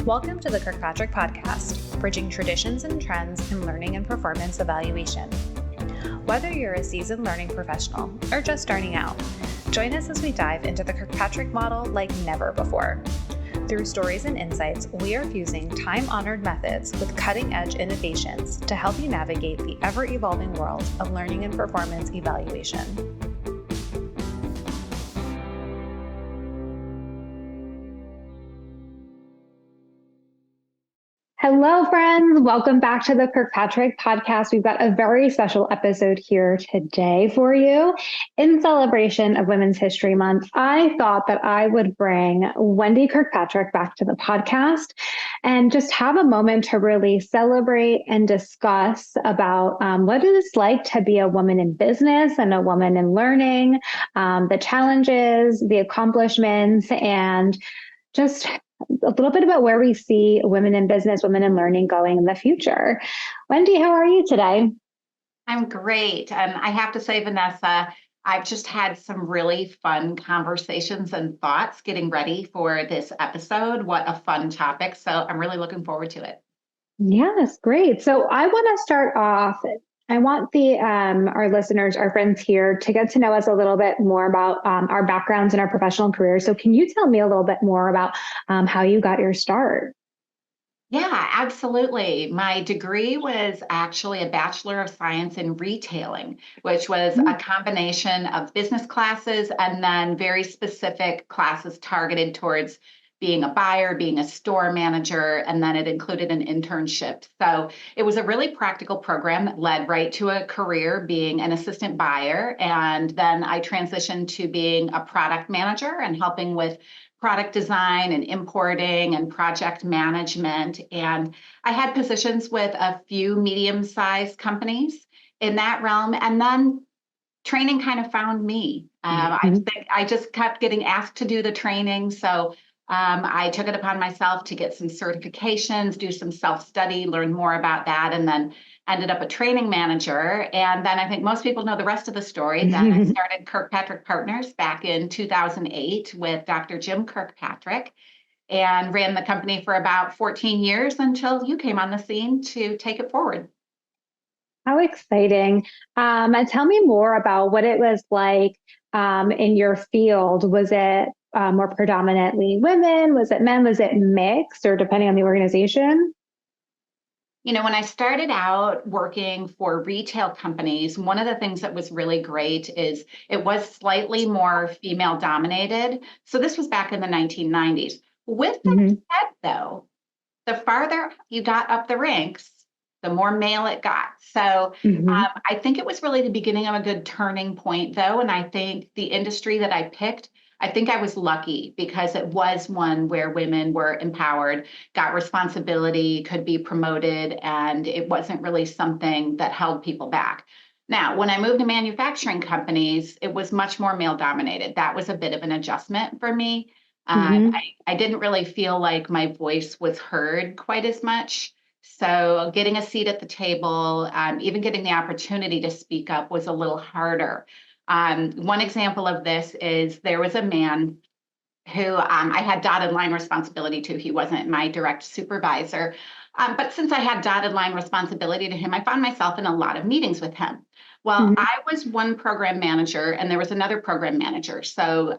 Welcome to the Kirkpatrick Podcast, bridging traditions and trends in learning and performance evaluation. Whether you're a seasoned learning professional or just starting out, join us as we dive into the Kirkpatrick model like never before. Through stories and insights, we are fusing time-honored methods with cutting-edge innovations to help you navigate the ever-evolving world of learning and performance evaluation. Hello, friends. Welcome back to the Kirkpatrick Podcast. We've got a very special episode here today for you. In celebration of Women's History Month, I thought that I would bring Wendy Kirkpatrick back to the podcast and just have a moment to really celebrate and discuss about what it is like to be a woman in business and a woman in learning, the challenges, the accomplishments, and just a little bit about where we see women in business, women in learning going in the future. Wendy, how are you today? I'm great. And I have to say, Vanessa, I've just had some really fun conversations and thoughts getting ready for this episode. What a fun topic. So I'm really looking forward to it. Yes, great. So I want to start off. I want our listeners, our friends here, to get to know us a little bit more about our backgrounds and our professional careers. So can you tell me a little bit more about how you got your start? Yeah, absolutely. My degree was actually a Bachelor of Science in Retailing, which was a combination of business classes and then very specific classes targeted towards being a buyer, being a store manager, and then it included an internship. So it was a really practical program that led right to a career being an assistant buyer. And then I transitioned to being a product manager and helping with product design and importing and project management. And I had positions with a few medium-sized companies in that realm. And then training kind of found me. I just kept getting asked to do the training. So I took it upon myself to get some certifications, do some self-study, learn more about that, and then ended up a training manager. And then I think most people know the rest of the story. Then I started Kirkpatrick Partners back in 2008 with Dr. Jim Kirkpatrick and ran the company for about 14 years until you came on the scene to take it forward. How exciting. And tell me more about what it was like in your field. Was it more predominantly women? Was it men? Was it mixed, or depending on the organization? You know, when I started out working for retail companies, one of the things that was really great is it was slightly more female dominated. So this was back in the 1990s. With that said, though, the farther you got up the ranks, the more male it got. So I think it was really the beginning of a good turning point, though. And I think the industry that I picked, I think I was lucky because it was one where women were empowered, got responsibility, could be promoted, and it wasn't really something that held people back. Now, when I moved to manufacturing companies, it was much more male dominated. That was a bit of an adjustment for me. I didn't really feel like my voice was heard quite as much. So getting a seat at the table, even getting the opportunity to speak up was a little harder. One example of this is there was a man who I had dotted line responsibility to. He wasn't my direct supervisor. But since I had dotted line responsibility to him, I found myself in a lot of meetings with him. Well, I was one program manager and there was another program manager. So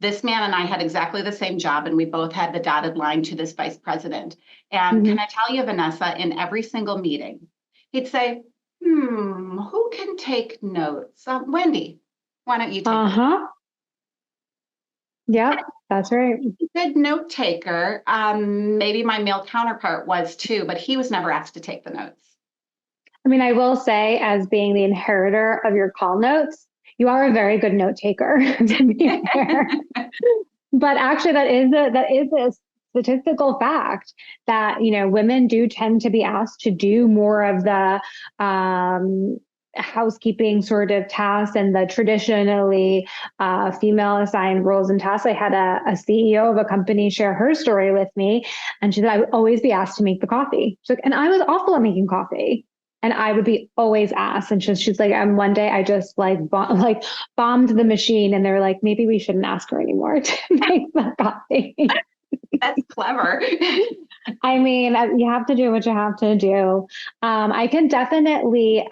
this man and I had exactly the same job, and we both had the dotted line to this vice president. And can I tell you, Vanessa, in every single meeting, he'd say, who can take notes? Wendy, why don't you take notes? Yeah, that's right. Good note taker. Maybe my male counterpart was too, but he was never asked to take the notes. I mean, I will say, as being the inheritor of your call notes, you are a very good note taker, to be fair. But actually, that is a statistical fact that, you know, women do tend to be asked to do more of the housekeeping sort of tasks and the traditionally female assigned roles and tasks. I had a CEO of a company share her story with me, and she said, I would always be asked to make the coffee. She's like, and I was awful at making coffee. And I would be always asked. And she's like, and one day I just bombed the machine, and they're like, maybe we shouldn't ask her anymore to make the coffee. That's clever. I mean, you have to do what you have to do. I can definitely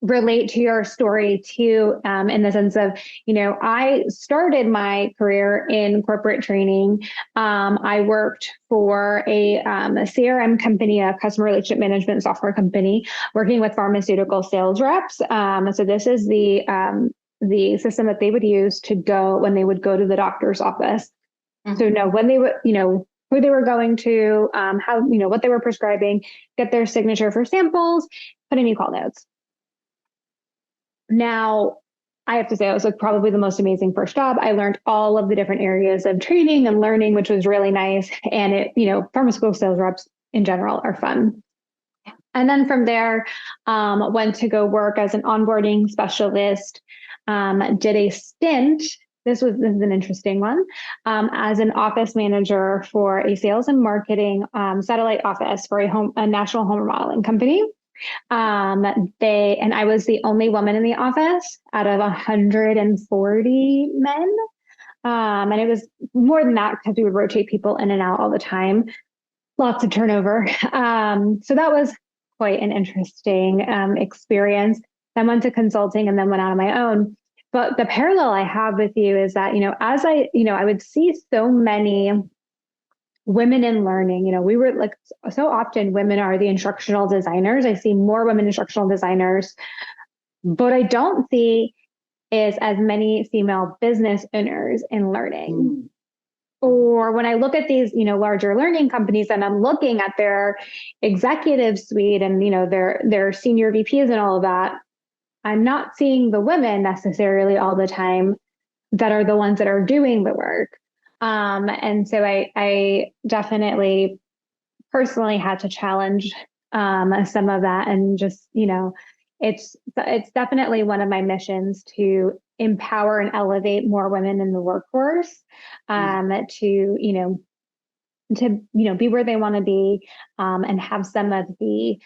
relate to your story too, in the sense of, I started my career in corporate training. I worked for a CRM company, a customer relationship management software company, working with pharmaceutical sales reps. So this is the system that they would use to go when they would go to the doctor's office. Mm-hmm. So know when they would, who they were going to, how, what they were prescribing, get their signature for samples, put in call notes. Now, I have to say, it was like probably the most amazing first job. I learned all of the different areas of training and learning, which was really nice. And it, pharmaceutical sales reps in general are fun. And then from there, went to go work as an onboarding specialist, did a stint. This is an interesting one, as an office manager for a sales and marketing satellite office for a national home remodeling company. And I was the only woman in the office out of 140 men. And it was more than that because we would rotate people in and out all the time. Lots of turnover. So that was quite an interesting experience. Then went to consulting and then went out on my own. But the parallel I have with you is that, as I would see so many women in learning, we were like, so often women are the instructional designers. I see more women instructional designers, but I don't see is as many female business owners in learning. Or when I look at these, larger learning companies and I'm looking at their executive suite and, their senior VPs and all of that, I'm not seeing the women necessarily all the time that are the ones that are doing the work. And so I definitely personally had to challenge some of that, and just, it's definitely one of my missions to empower and elevate more women in the workforce, to be where they want to be, and have some of the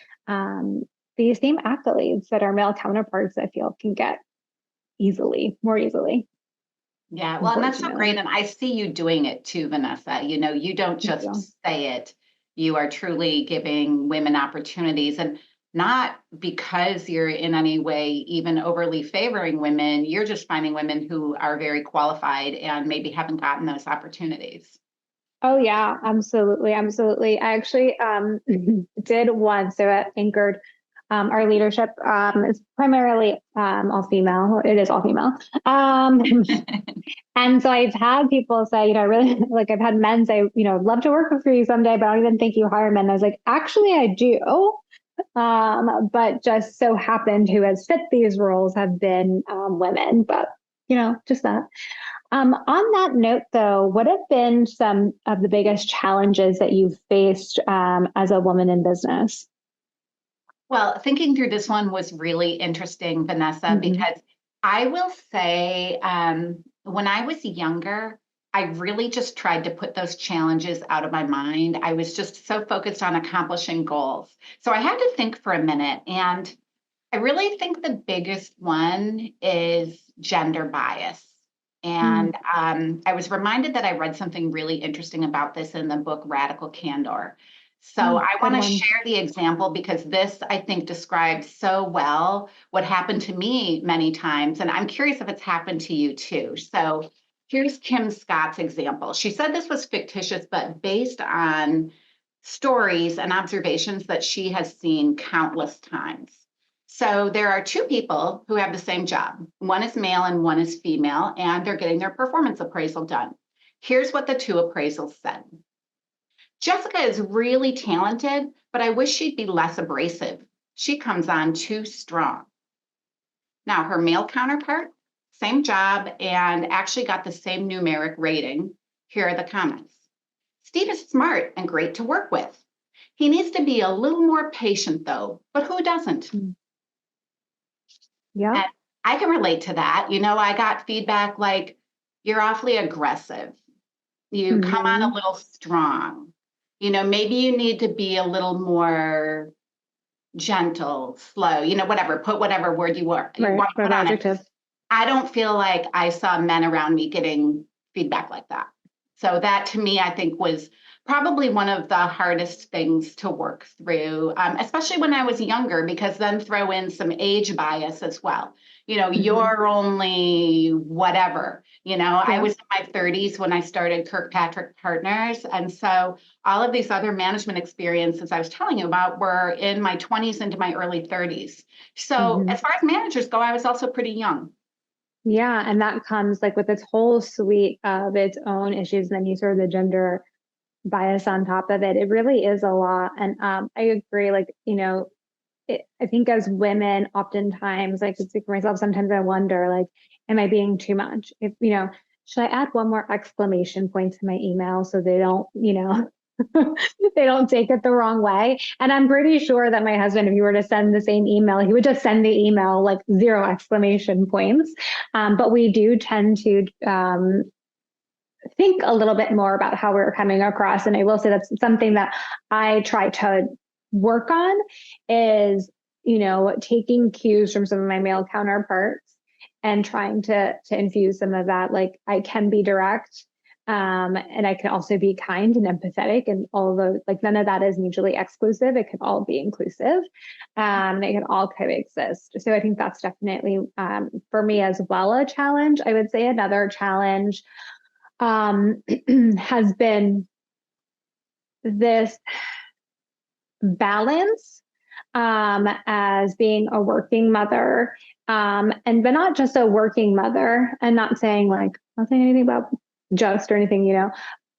same accolades that our male counterparts, I feel, can get more easily. Yeah, well, and that's so great. And I see you doing it too, Vanessa. You don't just say it. You are truly giving women opportunities, and not because you're in any way even overly favoring women. You're just finding women who are very qualified and maybe haven't gotten those opportunities. Oh, yeah, absolutely. Absolutely. I actually did one. So at Anchored, our leadership is primarily all female. It is all female. And so I've had people say, I really I've had men say, I'd love to work for you someday, but I don't even think you hire men. I was like, actually, I do. But just so happened who has fit these roles have been women, but, just that. On that note, though, what have been some of the biggest challenges that you've faced as a woman in business? Well, thinking through this one was really interesting, Vanessa, because I will say when I was younger, I really just tried to put those challenges out of my mind. I was just so focused on accomplishing goals. So I had to think for a minute. And I really think the biggest one is gender bias. And I was reminded that I read something really interesting about this in the book, Radical Candor. So I want to share the example because this, I think, describes so well what happened to me many times. And I'm curious if it's happened to you too. So here's Kim Scott's example. She said this was fictitious, but based on stories and observations that she has seen countless times. So there are two people who have the same job. One is male and one is female, and they're getting their performance appraisal done. Here's what the two appraisals said. Jessica is really talented, but I wish she'd be less abrasive. She comes on too strong. Now, her male counterpart, same job, and actually got the same numeric rating. Here are the comments. Steve is smart and great to work with. He needs to be a little more patient, though, but who doesn't? Yeah, and I can relate to that. I got feedback like, you're awfully aggressive. You come on a little strong. Maybe you need to be a little more gentle, slow, whatever, put whatever word you want to put on it. I don't feel like I saw men around me getting feedback like that. So that to me, I think was probably one of the hardest things to work through, especially when I was younger, because then throw in some age bias as well. You're only whatever, I was in my 30s when I started Kirkpatrick Partners. And so all of these other management experiences I was telling you about were in my 20s into my early 30s. So as far as managers go, I was also pretty young. Yeah. And that comes like with its whole suite of its own issues. And then you sort of the gender bias on top of it. It really is a lot. And I agree, like, I think as women, oftentimes, like, speak for myself, sometimes I wonder, like, am I being too much? If, should I add one more exclamation point to my email so they don't, they don't take it the wrong way? And I'm pretty sure that my husband, if you were to send the same email, he would just send the email like 0 exclamation points. But we do tend to think a little bit more about how we're coming across. And I will say that's something that I try to work on is, taking cues from some of my male counterparts and trying to infuse some of that. Like, I can be direct, and I can also be kind and empathetic, and although like none of that is mutually exclusive, it can all be inclusive. They can all coexist. So I think that's definitely for me as well a challenge. I would say another challenge has been this balance as being a working mother, and but not just a working mother, and not saying like, not saying anything about just or anything,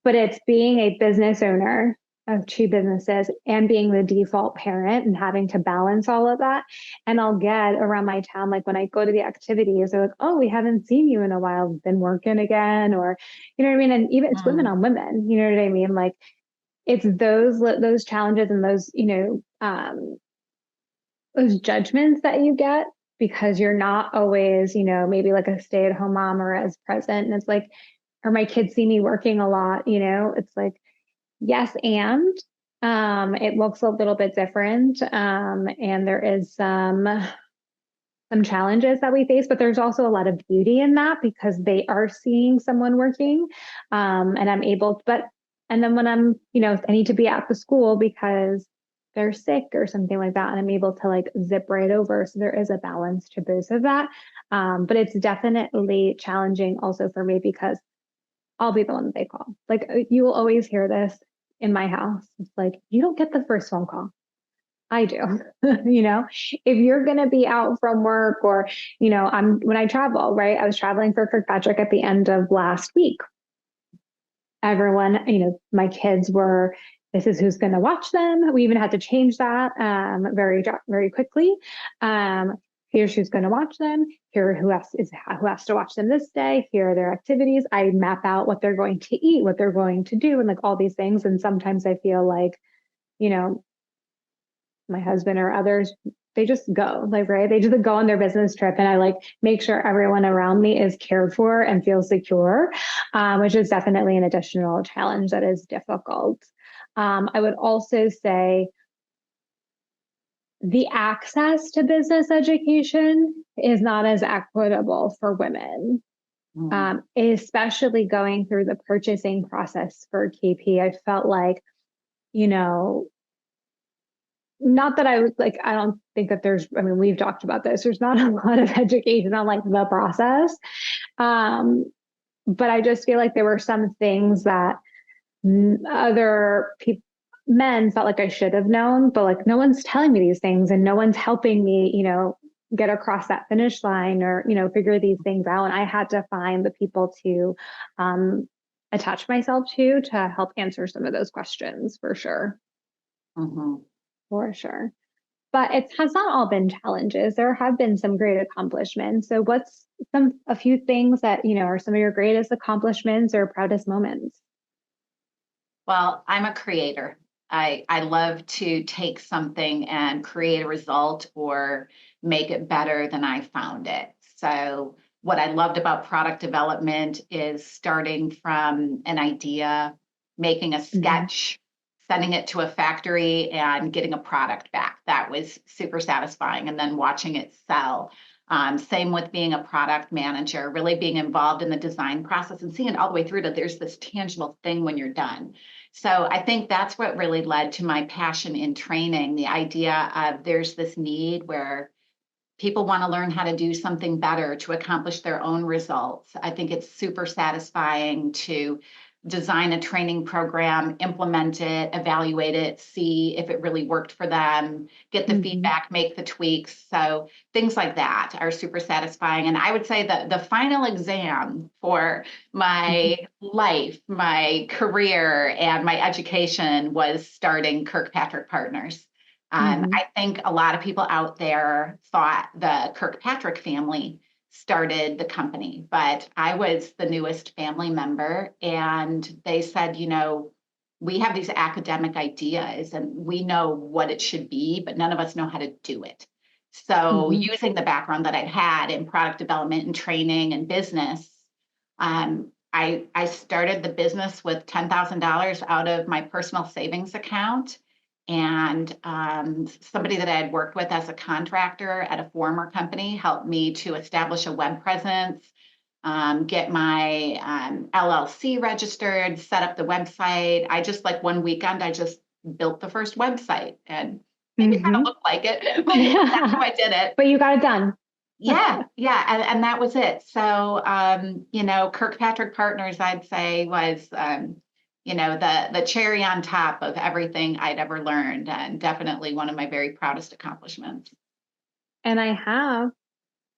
but it's being a business owner of 2 businesses and being the default parent and having to balance all of that. And I'll get around my town, like when I go to the activities, they're like, oh, we haven't seen you in a while, been working again, or, you know what I mean? And even it's women on women, you know what I mean? Like, it's those challenges and those judgments that you get because you're not always, maybe like a stay-at-home mom or as present. And it's like, or my kids see me working a lot, it's like, yes, and it looks a little bit different. And there is some challenges that we face, but there's also a lot of beauty in that because they are seeing someone working. And I'm able to, and then when I'm, I need to be at the school because they're sick or something like that, and I'm able to like zip right over. So there is a balance to both of that. But it's definitely challenging also for me because I'll be the one that they call. Like, you will always hear this in my house. It's like, you don't get the first phone call. I do. If you're going to be out from work or, when I travel, right? I was traveling for Kirkpatrick at the end of last week. Everyone, my kids were, this is who's going to watch them. We even had to change that very, very quickly. Here's who's going to watch them. Here who has to watch them this day. Here are their activities. I map out what they're going to eat, what they're going to do, and like all these things. And sometimes I feel like, my husband or others, they just go, like, right? They just go on their business trip, and I like make sure everyone around me is cared for and feels secure, which is definitely an additional challenge that is difficult. I would also say the access to business education is not as equitable for women, especially going through the purchasing process for KP. I felt like, not that I was like, I don't think that we've talked about this. There's not a lot of education on like the process. But I just feel like there were some things that other men felt like I should have known, but like no one's telling me these things and no one's helping me, get across that finish line or, figure these things out. And I had to find the people to attach myself to help answer some of those questions for sure. Mm-hmm. For sure. But it has not all been challenges. There have been some great accomplishments. So what's a few things that, are some of your greatest accomplishments or proudest moments? Well, I'm a creator. I love to take something and create a result or make it better than I found it. So what I loved about product development is starting from an idea, making a sketch, sending it to a factory and getting a product back. That was super satisfying. And then watching it sell. Same with being a product manager, really being involved in the design process and seeing it all the way through that there's this tangible thing when you're done. So I think that's what really led to my passion in training, the idea of there's this need where people want to learn how to do something better to accomplish their own results. I think it's super satisfying to design a training program, implement it, evaluate it, see if it really worked for them, get the feedback, make the tweaks. So things like that are super satisfying. And I would say that the final exam for my life, my career, and my education was starting Kirkpatrick Partners. I think a lot of people out there thought the Kirkpatrick family started the company, but I was the newest family member, and they said, we have these academic ideas and we know what it should be, but none of us know how to do it. So using the background that I had in product development and training and business, I started the business with $10,000 out of my personal savings account. And somebody that I had worked with as a contractor at a former company helped me to establish a web presence, get my LLC registered, set up the website. I just one weekend, I just built the first website, and maybe kind of looked like it, but that's how I did it. But you got it done. Yeah. And that was it. So, Kirkpatrick Partners, I'd say was, the cherry on top of everything I'd ever learned, and definitely one of my very proudest accomplishments. And I have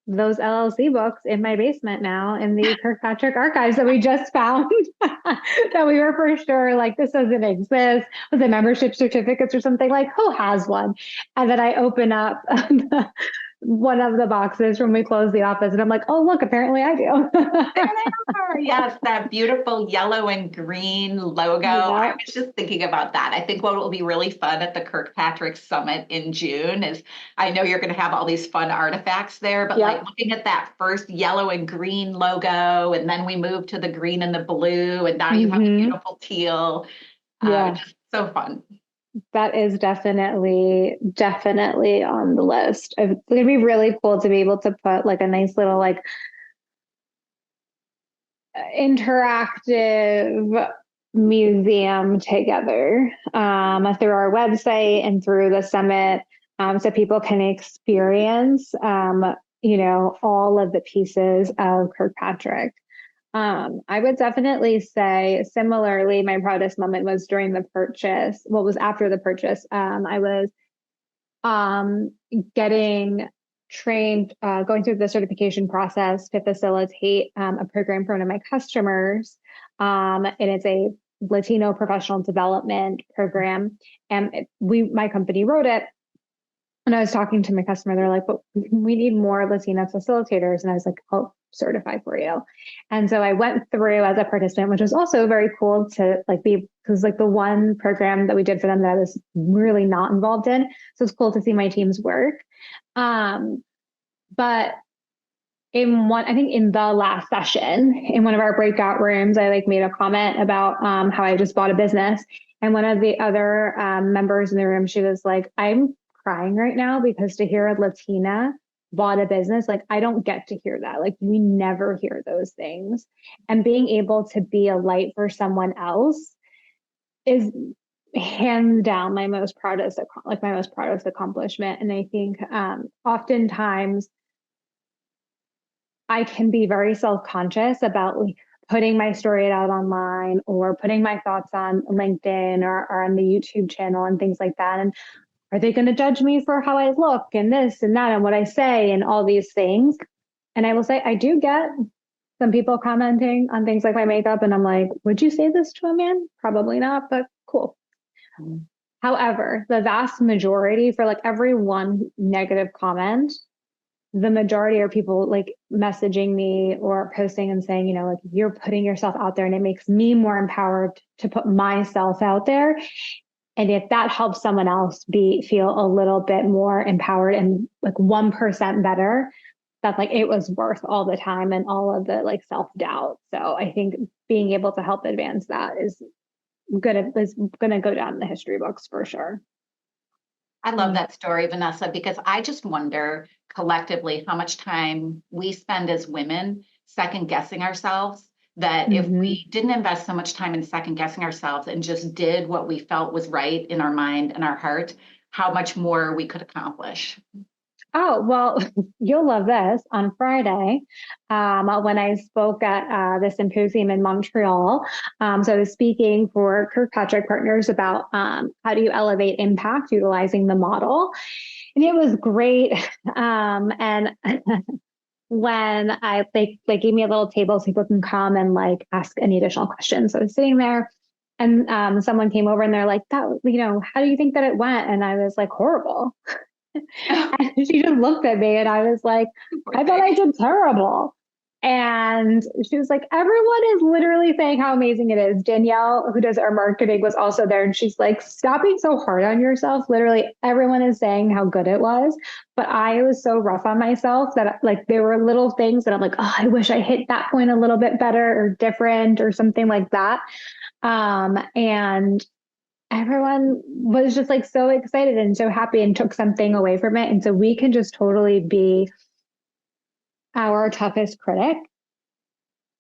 those LLC books in my basement now in the Kirkpatrick archives that we just found that we were for sure this doesn't exist. Was it membership certificates or something? Who has one? And then I open up one of the boxes when we close the office, and I'm like, oh, look, apparently I do. There they are. Yes, that beautiful yellow and green logo. Yeah. I was just thinking about that. I think what will be really fun at the Kirkpatrick Summit in June is, I know you're going to have all these fun artifacts there, but looking at that first yellow and green logo, and then we move to the green and the blue, and now you have the beautiful teal. Just so fun. That is definitely on the list. It's going to be really cool to be able to put a nice little interactive museum together through our website and through the summit, so people can experience all of the pieces of Kirkpatrick. I would definitely say similarly, my proudest moment was during the purchase. Well, it was after the purchase. I was getting trained, going through the certification process to facilitate a program for one of my customers. And it's a Latino professional development program. And my company wrote it. And I was talking to my customer, they're like, but we need more Latina facilitators. And I was like, I'll certify for you. And so I went through as a participant, which was also very cool to be, because the one program that we did for them that I was really not involved in. So it's cool to see my team's work. But I think in the last session, in one of our breakout rooms, I made a comment about how I just bought a business. And one of the other members in the room, she was like, I'm crying right now because to hear a Latina bought a business, I don't get to hear that. We never hear those things. And being able to be a light for someone else is hands down my most proudest accomplishment. And I think oftentimes I can be very self-conscious about putting my story out online or putting my thoughts on LinkedIn or on the YouTube channel and things like that. And are they going to judge me for how I look and this and that and what I say and all these things? And I will say, I do get some people commenting on things like my makeup. And I'm like, would you say this to a man? Probably not, but cool. However, the vast majority, for every one negative comment, the majority are people messaging me or posting and saying, you're putting yourself out there and it makes me more empowered to put myself out there. And if that helps someone else feel a little bit more empowered and 1% better, that's it was worth all the time and all of the self-doubt. So I think being able to help advance that is gonna go down in the history books for sure. I love that story, Vanessa, because I just wonder collectively how much time we spend as women second guessing ourselves. That if we didn't invest so much time in second guessing ourselves and just did what we felt was right in our mind and our heart, how much more we could accomplish. Oh, well, you'll love this. On Friday, when I spoke at the symposium in Montreal, so I was speaking for Kirkpatrick partners about how do you elevate impact utilizing the model. And it was great. And when they gave me a little table so people can come and like ask any additional questions. So I was sitting there and someone came over and they're like, that, how do you think that it went? And I was like, horrible. And she just looked at me and I was like, I thought I did terrible. And she was like, everyone is literally saying how amazing it is. Danielle, who does our marketing, was also there. And she's like, stop being so hard on yourself. Literally, everyone is saying how good it was. But I was so rough on myself that like there were little things that I'm like, oh, I wish I hit that point a little bit better or different or something like that. And everyone was just like so excited and so happy and took something away from it. And so we can just totally be our toughest critic.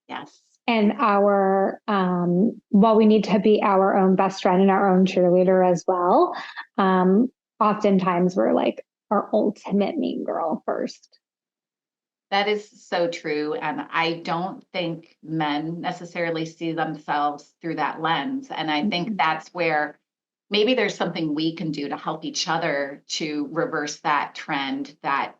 Yes. And while we need to be our own best friend and our own cheerleader as well, oftentimes we're like our ultimate mean girl first. That is so true. And I don't think men necessarily see themselves through that lens. And I think that's where maybe there's something we can do to help each other to reverse that trend that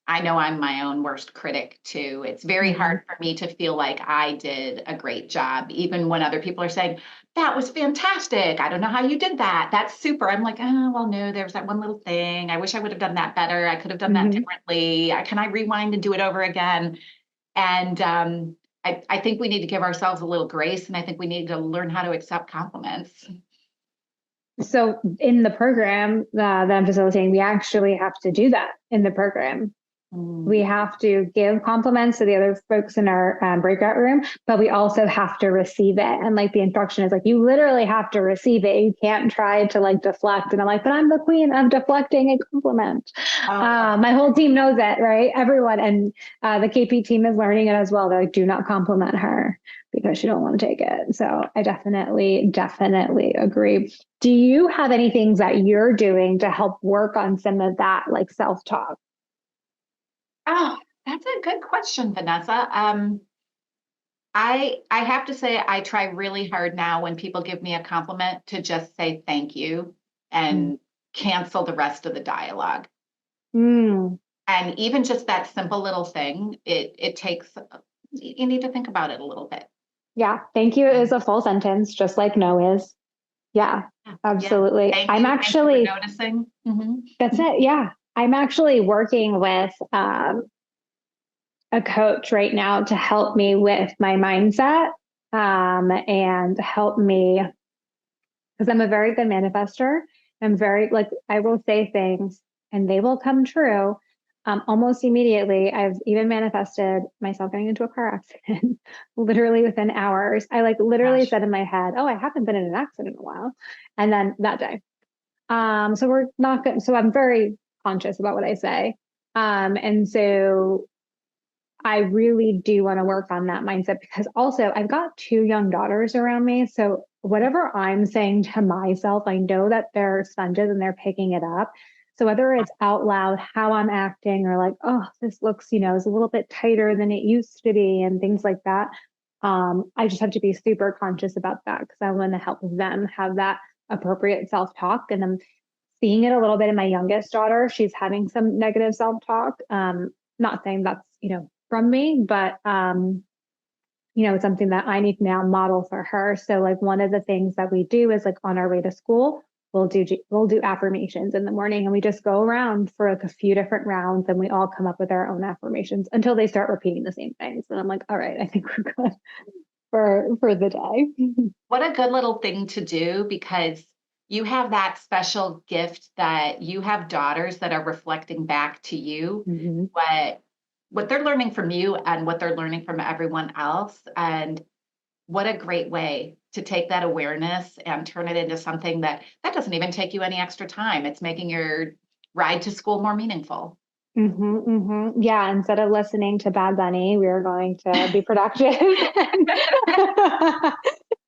I know I'm my own worst critic too. It's very hard for me to feel like I did a great job, even when other people are saying, that was fantastic. I don't know how you did that. That's super. I'm like, oh, well, no, there was that one little thing. I wish I would have done that better. I could have done that differently. Can I rewind and do it over again? And I think we need to give ourselves a little grace. And I think we need to learn how to accept compliments. So in the program that I'm facilitating, we actually have to do that in the program. We have to give compliments to the other folks in our breakout room, but we also have to receive it. And like the instruction is like, you literally have to receive it. You can't try to like deflect. And I'm like, but I'm the queen of deflecting a compliment. My whole team knows it, right? Everyone. And the KP team is learning it as well. They're like, do not compliment her because she don't want to take it. So I definitely agree. Do you have any things that you're doing to help work on some of that like self-talk? Oh, that's a good question, Vanessa. I have to say I try really hard now when people give me a compliment to just say thank you and cancel the rest of the dialogue. And even just that simple little thing, it takes, you need to think about it a little bit. Yeah, thank you is a full sentence, just like no is. Yeah, absolutely. Yeah. I'm actually noticing. That's it. Yeah. I'm actually working with a coach right now to help me with my mindset and help me because I'm a very good manifester. I'm very like I will say things and they will come true almost immediately. I've even manifested myself getting into a car accident literally within hours. I like literally said in my head, "Oh, I haven't been in an accident in a while," and then that day. So we're not good. So I'm very conscious about what I say. And so I really do want to work on that mindset because also I've got two young daughters around me. So whatever I'm saying to myself, I know that they're sponges and they're picking it up. So whether it's out loud, how I'm acting or like, oh, this looks, is a little bit tighter than it used to be and things like that. I just have to be super conscious about that because I want to help them have that appropriate self-talk. And I'm seeing it a little bit in my youngest daughter. She's having some negative self-talk. Not saying that's, from me, but, it's something that I need to now model for her. So like one of the things that we do is like on our way to school, we'll do affirmations in the morning and we just go around for like a few different rounds and we all come up with our own affirmations until they start repeating the same things. And I'm like, all right, I think we're good for the day. What a good little thing to do because you have that special gift that you have daughters that are reflecting back to you what they're learning from you and what they're learning from everyone else. And what a great way to take that awareness and turn it into something that doesn't even take you any extra time. It's making your ride to school more meaningful. Yeah, instead of listening to Bad Bunny, we are going to be productive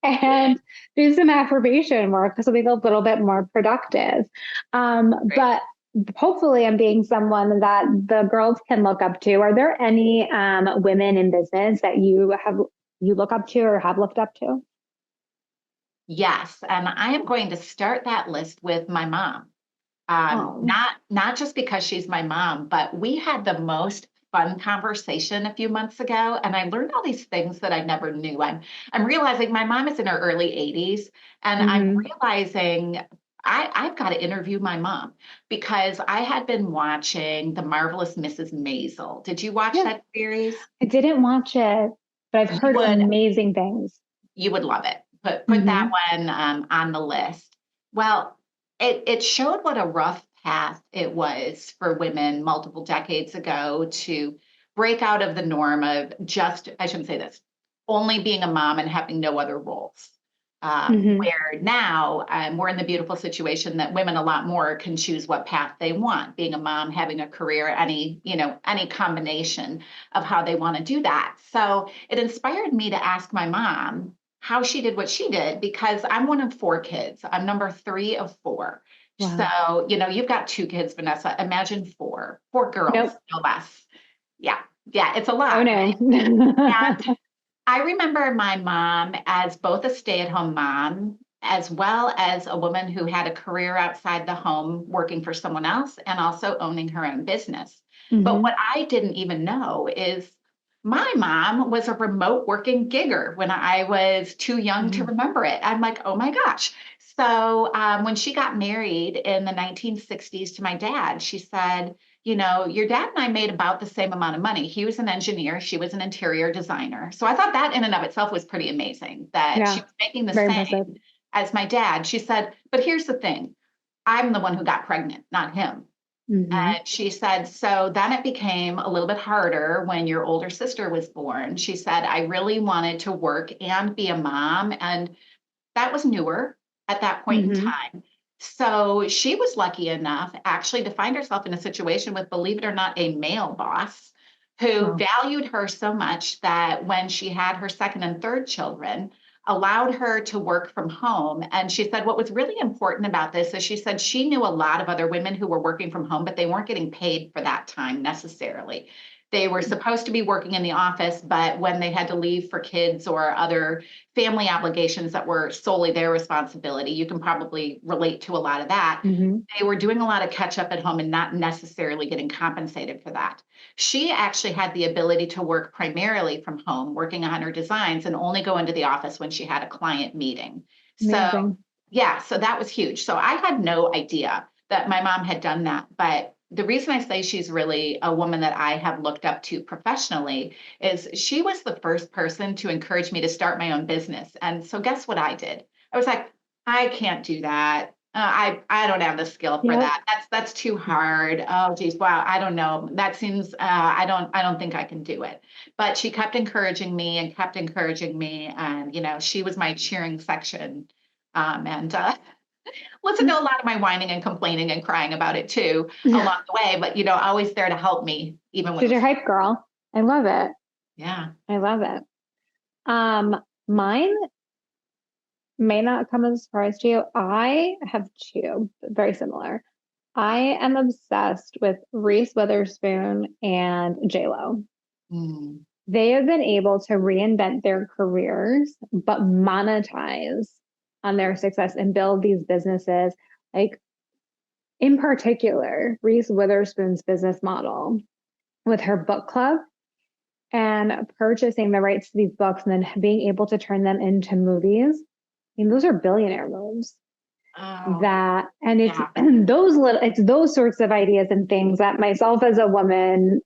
and do some affirmation work, something a little bit more productive. But hopefully I'm being someone that the girls can look up to. Are there any women in business that you look up to or have looked up to? Yes, and I am going to start that list with my mom. Not just because she's my mom, but we had the most fun conversation a few months ago, and I learned all these things that I never knew. I'm realizing my mom is in her early 80s, and I'm realizing I've got to interview my mom because I had been watching The Marvelous Mrs. Maisel. Did you watch that series? I didn't watch it, but I've heard amazing things. You would love it. Put that one on the list. Well, it showed what a rough path it was for women multiple decades ago to break out of the norm of I shouldn't say this, only being a mom and having no other roles. Where now we're in the beautiful situation that women a lot more can choose what path they want, being a mom, having a career, any combination of how they want to do that. So it inspired me to ask my mom how she did what she did, because I'm one of 4 kids. I'm number 3 of 4. Wow. So, you've got 2 kids, Vanessa. Imagine 4 girls, no less. Yeah. It's a lot. Oh, no. Right? And I remember my mom as both a stay-at-home mom, as well as a woman who had a career outside the home working for someone else and also owning her own business. But what I didn't even know is my mom was a remote working gigger when I was too young to remember it. I'm like, oh my gosh. So when she got married in the 1960s to my dad, she said, your dad and I made about the same amount of money. He was an engineer. She was an interior designer. So I thought that in and of itself was pretty amazing that she was making the same impressive as my dad. She said, but here's the thing. I'm the one who got pregnant, not him. And she said, so then it became a little bit harder when your older sister was born. She said, I really wanted to work and be a mom. And that was newer at that point in time. So she was lucky enough actually to find herself in a situation with, believe it or not, a male boss who valued her so much that when she had her second and third children, allowed her to work from home. And she said what was really important about this is she said she knew a lot of other women who were working from home, but they weren't getting paid for that time necessarily. They were supposed to be working in the office, but when they had to leave for kids or other family obligations that were solely their responsibility, you can probably relate to a lot of that. They were doing a lot of catch up at home and not necessarily getting compensated for that. She actually had the ability to work primarily from home, working on her designs, and only go into the office when she had a client meeting. Amazing. So that was huge. So I had no idea that my mom had done that, but the reason I say she's really a woman that I have looked up to professionally is she was the first person to encourage me to start my own business. And so guess what I did? I was like, I can't do that. I don't have the skill for that. That's too hard. Oh, geez. Wow. I don't know. That seems, I don't think I can do it. But she kept encouraging me and kept encouraging me. And, she was my cheering section. Listen to a lot of my whining and complaining and crying about it too along the way, but always there to help me even when she's your hype girl. I love it. Yeah. I love it. Mine may not come as a surprise to you. I have 2, very similar. I am obsessed with Reese Witherspoon and J-Lo. They have been able to reinvent their careers, but monetize on their success and build these businesses. Like in particular, Reese Witherspoon's business model with her book club and purchasing the rights to these books and then being able to turn them into movies. I mean, those are billionaire moves. It's those sorts of ideas and things that myself as a woman,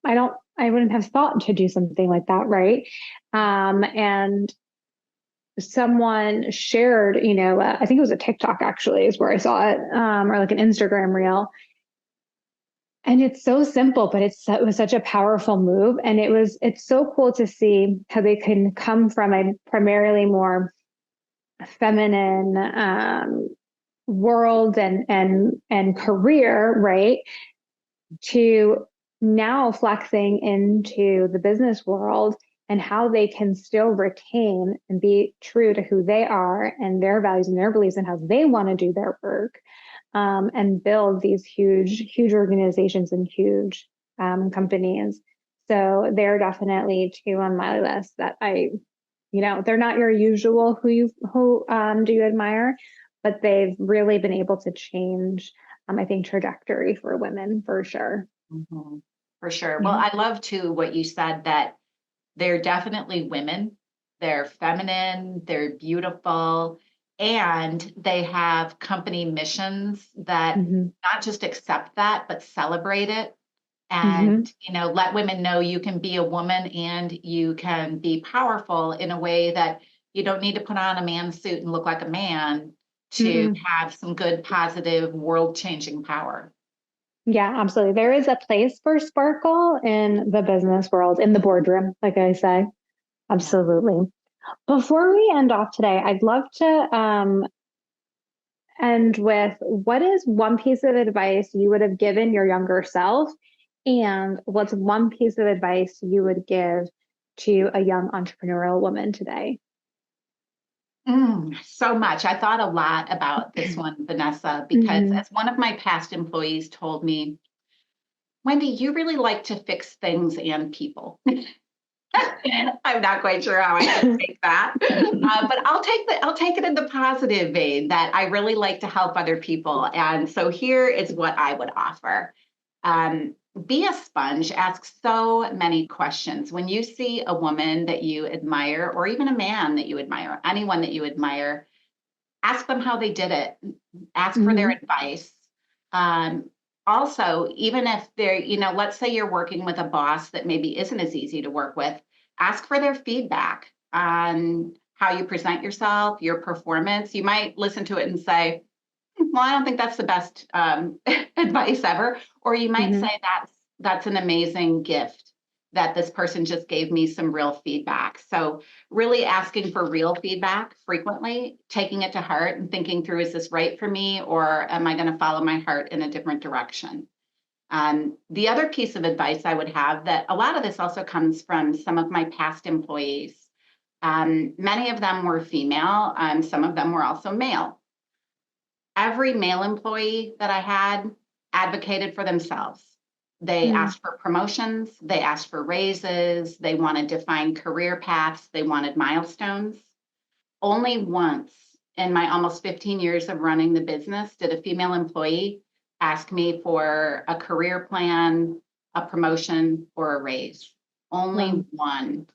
I wouldn't have thought to do something like that. Right. And someone shared, I think it was a TikTok actually is where I saw it, or like an Instagram reel. And it's so simple, but it was such a powerful move. And it's so cool to see how they can come from a primarily more feminine world and career, right? To now flexing into the business world and how they can still retain and be true to who they are and their values and their beliefs and how they want to do their work, and build these huge organizations and huge companies. So they're definitely two on my list that they're not your usual who do you admire, but they've really been able to change, I think, trajectory for women for sure. Mm-hmm. For sure. Well, I love too what you said, that they're definitely women. They're feminine, they're beautiful, and they have company missions that not just accept that, but celebrate it. And, let women know you can be a woman and you can be powerful in a way that you don't need to put on a man's suit and look like a man to have some good, positive, world-changing power. Yeah, absolutely. There is a place for sparkle in the business world, in the boardroom, like I say. Absolutely. Before we end off today, I'd love to end with, what is one piece of advice you would have given your younger self? And what's one piece of advice you would give to a young entrepreneurial woman today? So much. I thought a lot about this one, Vanessa, because as one of my past employees told me, Wendy, you really like to fix things and people. I'm not quite sure how I can take that, but I'll take it in the positive vein that I really like to help other people. And so here is what I would offer. Be a sponge, ask so many questions. When you see a woman that you admire, or even a man that you admire, anyone that you admire, ask them how they did it. Ask for their advice. Also, even if they're, let's say you're working with a boss that maybe isn't as easy to work with, ask for their feedback on how you present yourself, your performance. You might listen to it and say, well, I don't think that's the best advice ever. Or you might say that's an amazing gift that this person just gave me some real feedback. So really asking for real feedback frequently, taking it to heart and thinking through, is this right for me? Or am I going to follow my heart in a different direction? The other piece of advice I would have, that a lot of this also comes from some of my past employees. Many of them were female. Some of them were also male. Every male employee that I had advocated for themselves. They asked for promotions, they asked for raises, they wanted defined career paths, they wanted milestones. Only once in my almost 15 years of running the business did a female employee ask me for a career plan, a promotion, or a raise. Only one.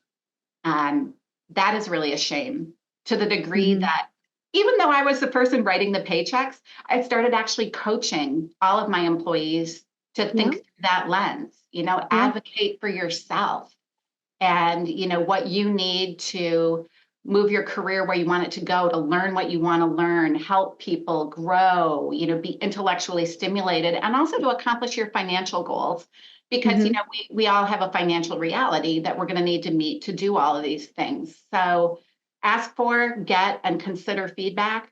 And that is really a shame, to the degree that even though I was the person writing the paychecks, I started actually coaching all of my employees to think through that lens, advocate for yourself and, what you need to move your career where you want it to go, to learn what you want to learn, help people grow, be intellectually stimulated, and also to accomplish your financial goals. Because, we all have a financial reality that we're going to need to meet to do all of these things. So ask for, get, and consider feedback.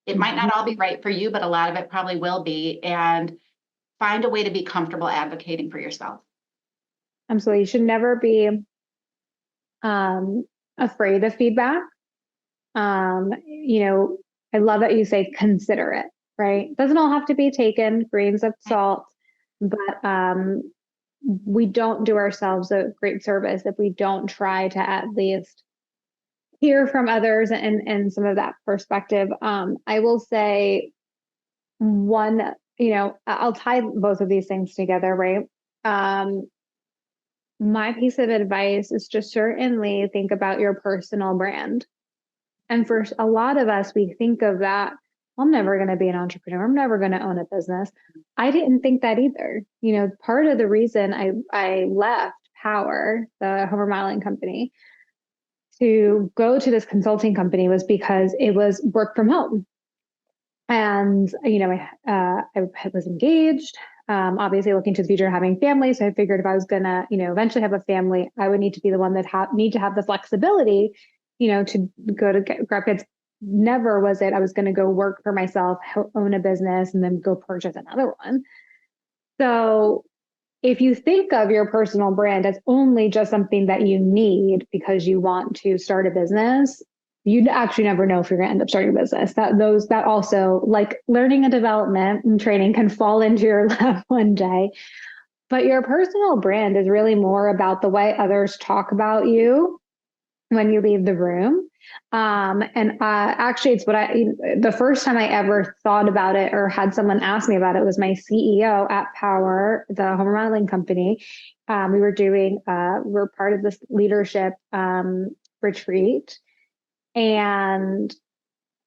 It might not all be right for you, but a lot of it probably will be. And find a way to be comfortable advocating for yourself. Absolutely. You should never be afraid of feedback. I love that you say consider it, right? It doesn't all have to be taken, grains of salt, but we don't do ourselves a great service if we don't try to at least hear from others and some of that perspective. I will say I'll tie both of these things together, right? My piece of advice is to certainly think about your personal brand. And for a lot of us, we think of that, I'm never going to be an entrepreneur. I'm never going to own a business. I didn't think that either. Part of the reason I left Power, the home remodeling company, to go to this consulting company was because it was work from home. And, I was engaged. obviously looking to the future, having family. So I figured if I was going to, eventually have a family, I would need to be the one that need to have the flexibility, to go to grab kids. Never was it I was going to go work for myself, own a business, and then go purchase another one. So if you think of your personal brand as only just something that you need because you want to start a business, you actually never know if you're going to end up starting a business. That also, like learning and development and training, can fall into your lap one day. But your personal brand is really more about the way others talk about you when you leave the room. Actually, it's the first time I ever thought about it or had someone ask me about it was my CEO at Power, the home remodeling company. We're part of this leadership retreat. And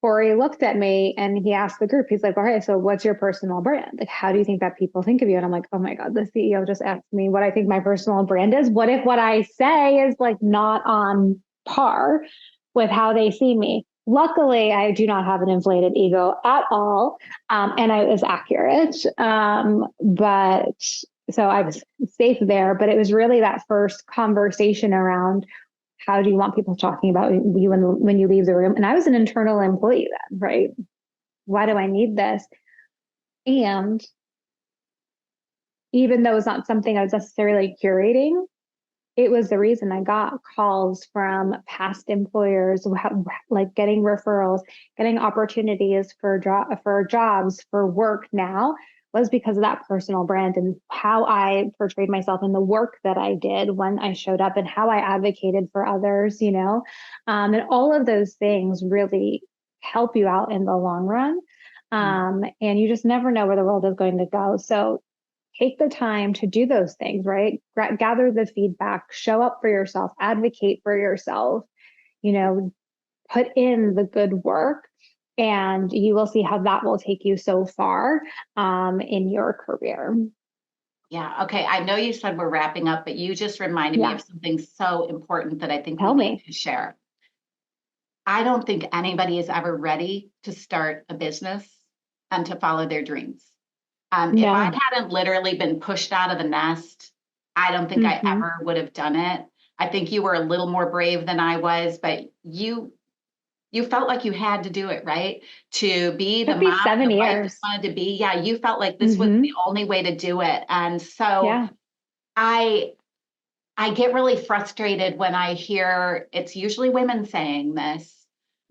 Corey looked at me and he asked the group, he's like, okay, so what's your personal brand? Like, how do you think that people think of you? And I'm like, oh my God, the CEO just asked me what I think my personal brand is. What if what I say is like not on par with how they see me? Luckily, I do not have an inflated ego at all. And I was accurate. But so I was safe there, but it was really that first conversation around, how do you want people talking about you when you leave the room? And I was an internal employee then, right? Why do I need this? And even though it's not something I was necessarily curating, it was the reason I got calls from past employers, like getting referrals, getting opportunities for jobs, for work now, was because of that personal brand and how I portrayed myself in the work that I did when I showed up and how I advocated for others, and all of those things really help you out in the long run. And you just never know where the world is going to go. So take the time to do those things, right? Gather the feedback, show up for yourself, advocate for yourself, put in the good work, and you will see how that will take you so far in your career. Yeah. Okay. I know you said we're wrapping up, but you just reminded me of something so important that I think we need to share. I don't think anybody is ever ready to start a business and to follow their dreams. If I hadn't literally been pushed out of the nest, I don't think I ever would have done it. I think you were a little more brave than I was, but you felt like you had to do it, right? To be the mom, 7 the wife years. you wanted to be. Yeah, you felt like this was the only way to do it. And so I get really frustrated when I hear, it's usually women saying this,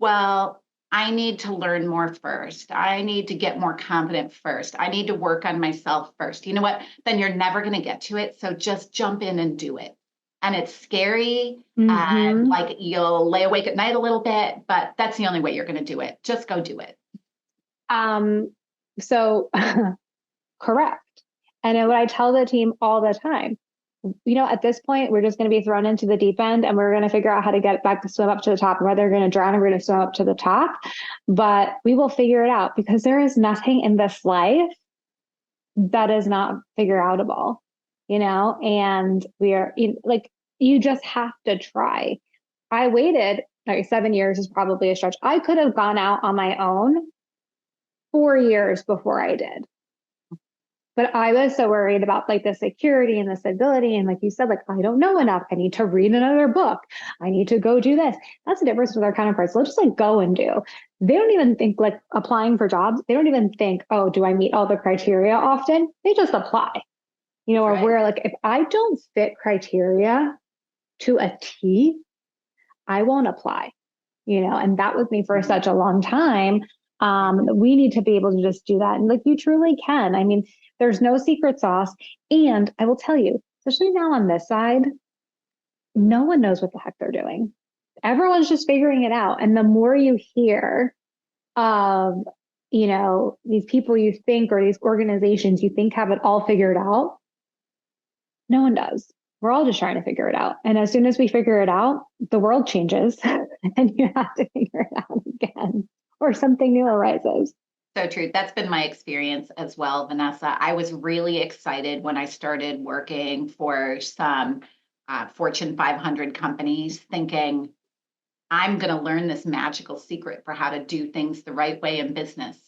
well, I need to learn more first. I need to get more confident first. I need to work on myself first. You know what? Then you're never going to get to it. So just jump in and do it. And it's scary. And like you'll lay awake at night a little bit, but that's the only way you're going to do it. Just go do it. So correct. And what I tell the team all the time, at this point, we're just going to be thrown into the deep end and we're going to figure out how to get back to swim up to the top. And whether we're going to drown or we're going to swim up to the top, but we will figure it out, because there is nothing in this life that is not figure outable, and we are like, you just have to try. I waited, 7 years is probably a stretch. I could have gone out on my own 4 years before I did. But I was so worried about like the security and the stability. And like you said, like, I don't know enough. I need to read another book. I need to go do this. That's the difference with our counterparts. They'll just like go and do. They don't even think like applying for jobs. They don't even think, oh, do I meet all the criteria often? They just apply, or where like, if I don't fit criteria to a T, I won't apply, and that was me for such a long time. We need to be able to just do that. And like, you truly can. I mean, there's no secret sauce. And I will tell you, especially now on this side, no one knows what the heck they're doing. Everyone's just figuring it out. And the more you hear of, these people you think, or these organizations you think have it all figured out, no one does. We're all just trying to figure it out. And as soon as we figure it out, the world changes and you have to figure it out again, or something new arises. So true. That's been my experience as well, Vanessa. I was really excited when I started working for some Fortune 500 companies, thinking, I'm going to learn this magical secret for how to do things the right way in business.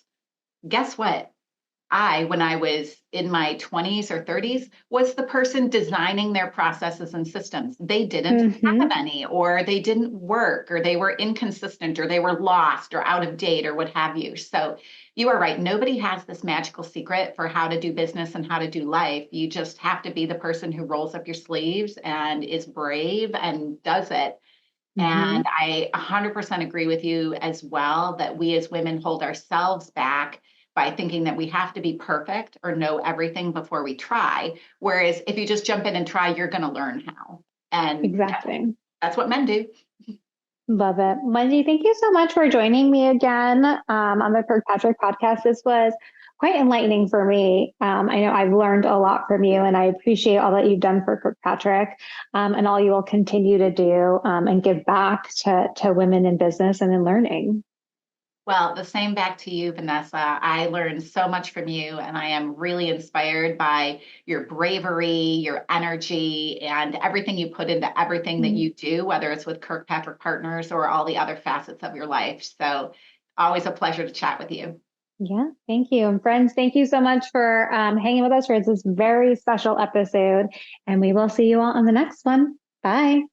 Guess what? when I was in my 20s or 30s, was the person designing their processes and systems. They didn't have any, or they didn't work, or they were inconsistent, or they were lost, or out of date, or what have you. So you are right. Nobody has this magical secret for how to do business and how to do life. You just have to be the person who rolls up your sleeves and is brave and does it. And I 100% agree with you as well that we as women hold ourselves back by thinking that we have to be perfect or know everything before we try. Whereas if you just jump in and try, you're going to learn how. And Exactly. that's what men do. Love it. Wendy, thank you so much for joining me again on the Kirkpatrick podcast. This was quite enlightening for me. I know I've learned a lot from you, and I appreciate all that you've done for Kirkpatrick and all you will continue to do and give back to women in business and in learning. Well, the same back to you, Vanessa. I learned so much from you, and I am really inspired by your bravery, your energy, and everything you put into everything that you do, whether it's with Kirkpatrick Partners or all the other facets of your life. So, always a pleasure to chat with you. Yeah, thank you. And friends, thank you so much for hanging with us for this very special episode. And we will see you all on the next one. Bye.